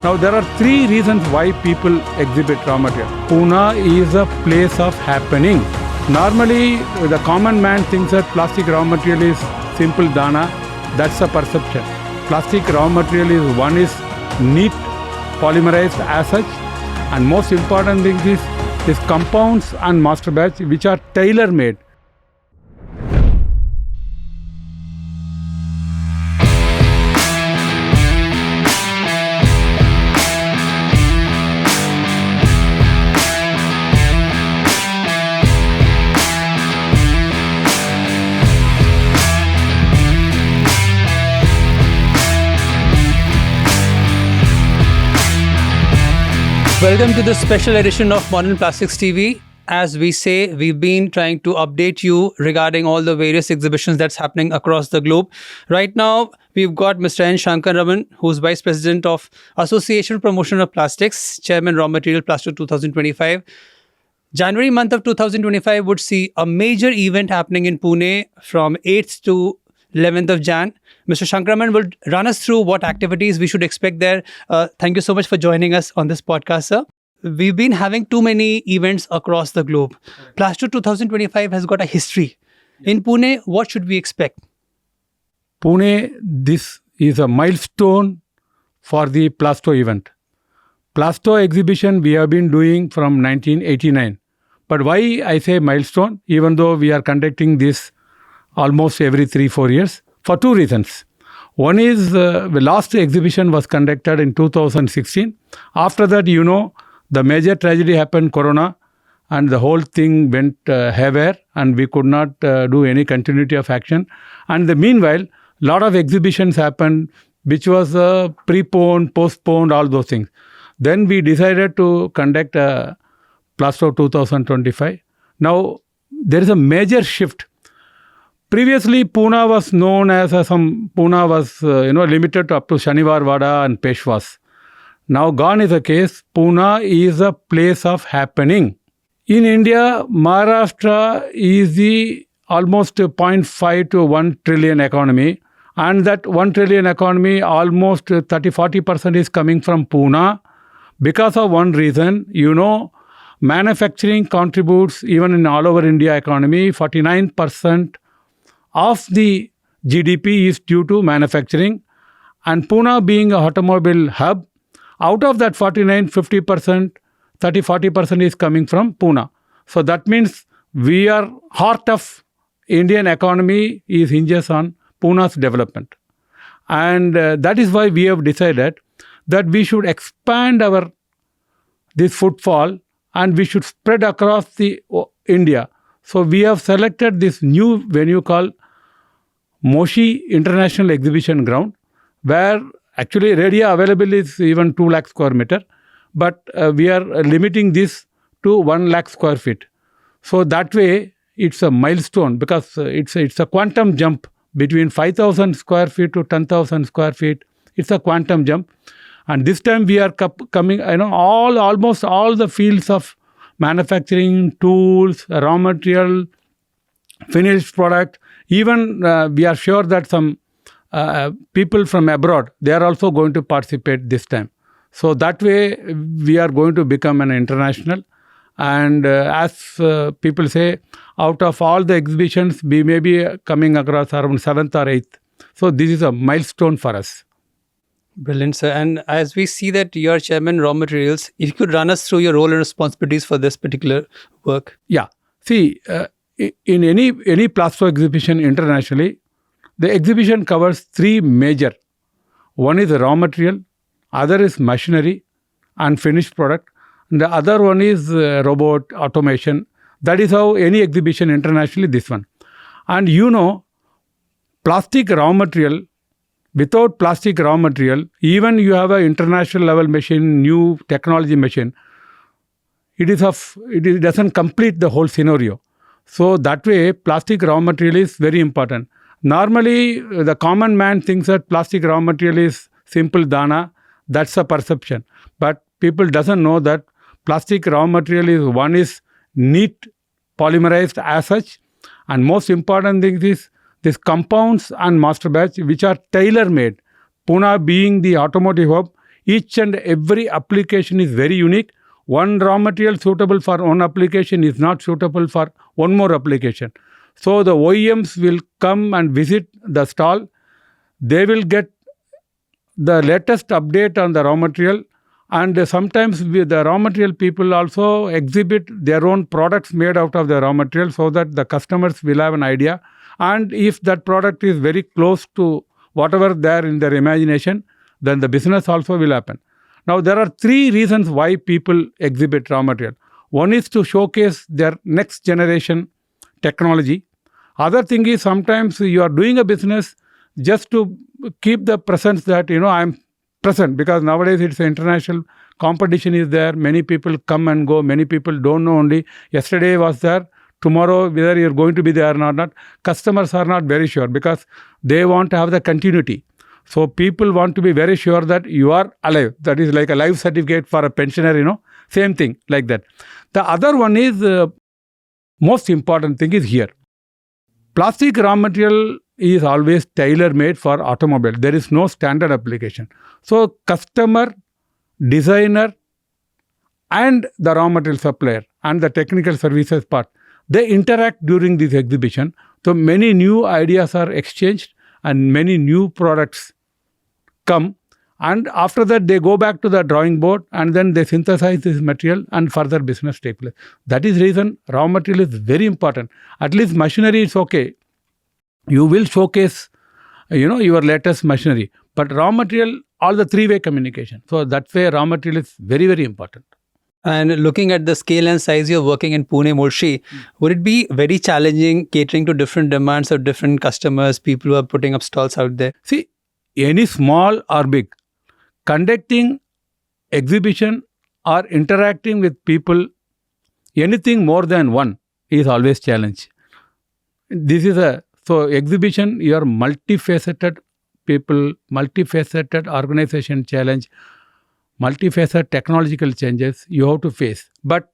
Now, there are three reasons why people exhibit raw material. Pune is a place of happening. Normally, the common man thinks that plastic raw material is simple dana. That's a perception. Plastic raw material is neat, polymerized as such, and most important thing is compounds and master batch which are tailor-made. Welcome to the special edition of Modern Plastics TV. As we say, we've been trying to update you regarding all the various exhibitions that's happening across the globe. Right now, we've got Mr. N. Shankaraman, who's Vice President of Association Promotion of Plastics, Chairman Raw Material Plasto 2025. January month of 2025 would see a major event happening in Pune from 8th to 11th of Jan. Mr. Shankaraman will run us through what activities we should expect there. Thank you so much for joining us on this podcast, sir. We've been having too many events across the globe. Plasto 2025 has got a history. In Pune, what should we expect? Pune, this is a milestone for the Plasto event. Plasto exhibition we have been doing from 1989. But why I say milestone, even though we are conducting this almost every 3-4 years? For two reasons. One is the last exhibition was conducted in 2016. After that, the major tragedy happened, Corona, and the whole thing went haywire and we could not do any continuity of action. And meanwhile, a lot of exhibitions happened which was preponed, postponed, all those things. Then we decided to conduct Plasto 2025. Now, there is a major shift. Previously, Pune was known as Pune was limited to up to Shaniwar Wada and Peshwas. Now gone is the case. Pune is a place of happening. In India, Maharashtra is the almost 0.5 to 1 trillion economy, and that 1 trillion economy almost 30-40% is coming from Pune. Because of one reason, manufacturing contributes even in all over India economy. 49% of the GDP is due to manufacturing, and Pune being an automobile hub, out of that 50%, 30-40% is coming from Pune. So that means we are heart of Indian economy is hinges on Pune's development. And that is why we have decided that we should expand this footfall and we should spread across the India. So we have selected this new venue called Moshi International Exhibition Ground, where actually area available is even 2 lakh square meter, but we are limiting this to 1 lakh square feet. So that way, it's a milestone because it's a quantum jump between 5,000 square feet to 10,000 square feet. It's a quantum jump. And this time we are coming, almost all the fields of manufacturing, tools, raw material, finished product. Even we are sure that some people from abroad, they are also going to participate this time. So that way we are going to become an international. And as people say, out of all the exhibitions, we may be coming across around 7th or 8th. So this is a milestone for us. Brilliant, sir. And as we see that you're Chairman Raw Materials, if you could run us through your role and responsibilities for this particular work. Yeah. See, in any Plasto exhibition internationally, the exhibition covers three major. One is raw material, other is machinery and finished product, and the other one is robot automation. That is how any exhibition internationally, this one. And plastic raw material, without plastic raw material, even you have an international level machine, new technology machine, it doesn't complete the whole scenario. So that way, plastic raw material is very important. Normally, the common man thinks that plastic raw material is simple dana. That's a perception. But people doesn't know that plastic raw material is neat, polymerized as such. And most important thing is these compounds and master batch which are tailor-made. Pune being the automotive hub, Each and every application is very unique. One raw material suitable for one application is not suitable for one more application. So the OEMs will come and visit the stall. They will get the latest update on the raw material, and sometimes the raw material people also exhibit their own products made out of the raw material so that the customers will have an idea. And if that product is very close to whatever there in their imagination, then the business also will happen. Now, there are three reasons why people exhibit raw material. One is to showcase their next generation technology. Other thing is sometimes you are doing a business just to keep the presence that, I'm present, because nowadays it's international competition is there. Many people come and go. Many people don't know only yesterday was there. Tomorrow, whether you're going to be there or not, customers are not very sure because they want to have the continuity. So people want to be very sure that you are alive. That is like a life certificate for a pensioner, same thing like that. The other one is, most important thing is here. Plastic raw material is always tailor-made for automobile. There is no standard application. So customer, designer, and the raw material supplier and the technical services part, they interact during this exhibition. So many new ideas are exchanged and many new products come. And after that, they go back to the drawing board and then they synthesize this material and further business take place. That is the reason raw material is very important. At least machinery is okay. You will showcase, your latest machinery. But raw material, all the three-way communication. So that way, raw material is very, very important. And looking at the scale and size you're working in Pune, Morshi, would it be very challenging catering to different demands of different customers, people who are putting up stalls out there? See, any small or big, conducting exhibition or interacting with people, anything more than one is always challenge. So exhibition, you are multifaceted people, multifaceted organization challenge, multifaceted technological changes you have to face. But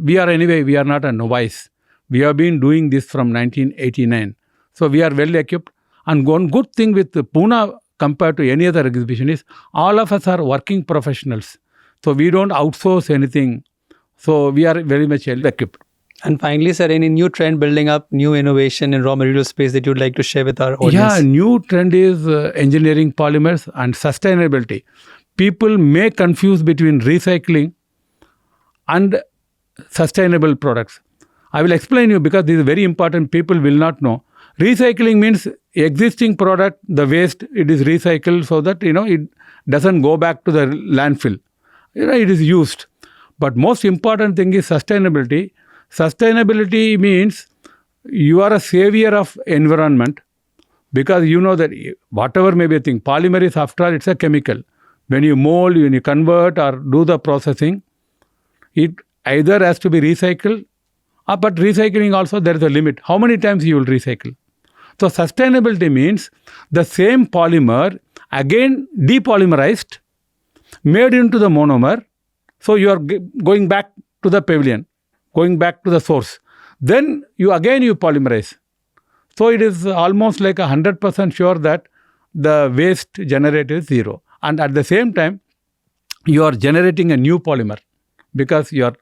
we are not a novice. We have been doing this from 1989. So we are well equipped. And one good thing with Pune compared to any other exhibition is all of us are working professionals. So we don't outsource anything. So we are very much well equipped. And finally, sir, any new trend building up, new innovation in raw material space that you'd like to share with our audience? Yeah, new trend is engineering polymers and sustainability. People may confuse between recycling and sustainable products. I will explain you because this is very important. People will not know. Recycling means existing product, the waste, it is recycled so that, it doesn't go back to the landfill. It is used. But most important thing is sustainability. Sustainability means you are a savior of environment because you know that whatever may be a thing, polymer is after all, it's a chemical. When you mold, when you convert or do the processing, it either has to be recycled, but recycling also there is a limit. How many times you will recycle? So sustainability means the same polymer again depolymerized, made into the monomer. So you are going back to the pavilion, going back to the source. Then you polymerize. So it is almost like 100% sure that the waste generated is zero. And at the same time, you are generating a new polymer because you are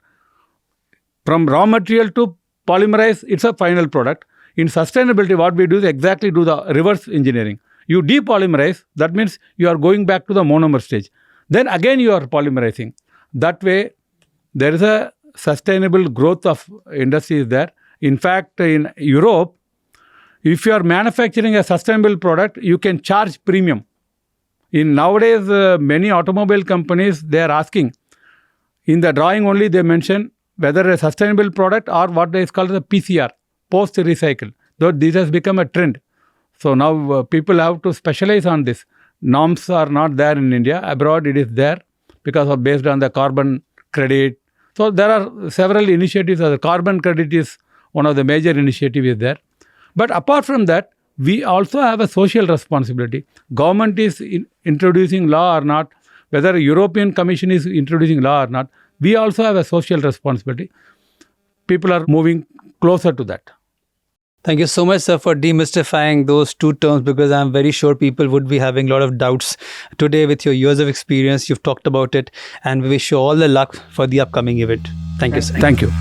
from raw material to polymerize, it's a final product. In sustainability, what we do is exactly do the reverse engineering. You depolymerize, that means you are going back to the monomer stage. Then again you are polymerizing. That way, there is a sustainable growth of industry is there. In fact, in Europe, if you are manufacturing a sustainable product, you can charge premium. In nowadays, many automobile companies, they are asking, in the drawing only they mention whether a sustainable product or what is called the PCR, post-recycle. Though this has become a trend. So now people have to specialize on this. Norms are not there in India. Abroad it is there because of based on the carbon credit. So there are several initiatives. The carbon credit is one of the major initiatives is there. But apart from that, we also have a social responsibility. Government is introducing law or not, whether European Commission is introducing law or not, we also have a social responsibility. People are moving closer to that. Thank you so much, sir, for demystifying those two terms, because I'm very sure people would be having a lot of doubts. Today, with your years of experience, you've talked about it, and we wish you all the luck for the upcoming event. Thank you, sir. Thank you.